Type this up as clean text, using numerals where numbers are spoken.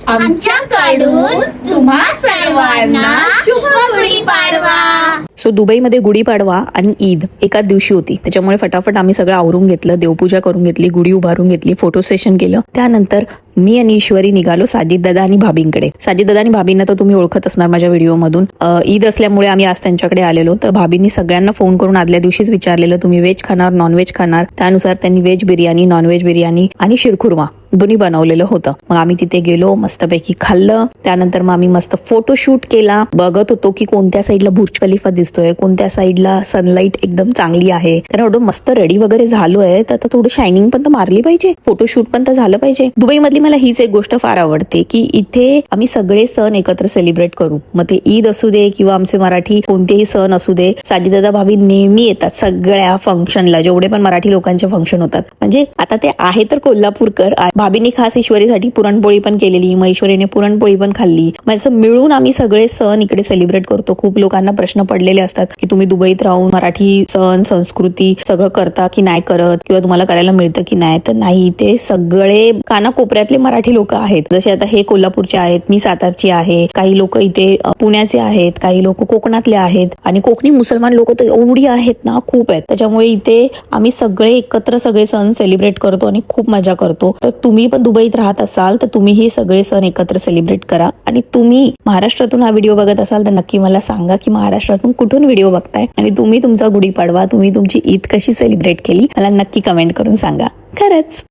आमच्याकडून तुम्हा सर्वांना शुभ गुढीपाडवा. सो दुबईमध्ये गुढीपाडवा आणि ईद एकाच दिवशी होती, त्याच्यामुळे फटाफट आम्ही सगळं आवरून घेतलं, देवपूजा करून घेतली, गुढी उभारून घेतली, फोटो सेशन केलं. त्यानंतर मी आणि ईश्वरी निघालो साजिद दादा आणि भाभींकडे. साजिद दादा आणि भाभींना तर तुम्ही ओळखत असणार माझ्या व्हिडिओमधून. ईद असल्यामुळे आम्ही आज त्यांच्याकडे आलेलो. तर भाभींनी सगळ्यांना फोन करून आदल्या दिवशीच विचारलेलं तुम्ही व्हेज खाणार नॉनव्हेज खाणार. त्यानुसार त्यांनी व्हेज बिर्याणी, नॉनव्हेज बिर्याणी आणि शिरखुर्मा दोन्ही बनवलेलं होतं. मग आम्ही तिथे गेलो, मस्तपैकी खाल्लं. त्यानंतर मग आम्ही मस्त फोटोशूट केला. बघत होतो की कोणत्या साईडला बुर्ज खलिफा दिसतोय, कोणत्या साईडला सनलाईट एकदम चांगली आहे. कारण एवढं मस्त रेडी वगैरे झालोय तर आता थोडं शायनिंग पण तर मारली पाहिजे, फोटोशूट पण तर झालं पाहिजे. दुबईमधली मला हीच एक गोष्ट फार आवडते की इथे आम्ही सगळे सण एकत्र सेलिब्रेट करू. मग ते ईद असू दे किंवा आमचे मराठी कोणतेही सण असू दे, साजिदादा भाभी नेहमी येतात सगळ्या फंक्शनला, जेवढे पण मराठी लोकांचे फंक्शन होतात. म्हणजे आता ते आहे तर कोल्हापूरकर. भाभींनी खास ईश्वरीसाठी पुरणपोळी पण केलेली, मग ईश्वरीने पुरणपोळी पण खाल्ली. म्हणजे मिळून आम्ही सगळे सण इकडे सेलिब्रेट करतो. खूप लोकांना प्रश्न पडलेले असतात की तुम्ही दुबईत राहून मराठी सण संस्कृती सगळं करता की नाही करत, किंवा तुम्हाला करायला मिळतं की नाही. तर नाही, ते सगळे कानाकोपऱ्यातले मराठी लोक आहेत. जसे आता हे कोल्हापूरचे आहेत, मी सातारची आहे, काही लोक इथे पुण्याचे आहेत, काही लोक कोकणातले आहेत, आणि कोकणी मुसलमान लोक तर एवढी आहेत ना, खूप आहेत. त्याच्यामुळे इथे आम्ही सगळे एकत्र सगळे सण सेलिब्रेट करतो आणि खूप मजा करतो. तर तुम्ही पण दुबईत राहत असाल तर तुम्ही हे सगळे सण एकत्र सेलिब्रेट करा. आणि तुम्ही महाराष्ट्रातून हा व्हिडिओ बघत असाल तर नक्की मला सांगा की महाराष्ट्रातून कुठून व्हिडिओ बघताय आणि तुम्ही तुमचा गुढीपाडवा, तुम्ही तुमची ईद कशी सेलिब्रेट केली, मला नक्की कमेंट करून सांगा. खरंच.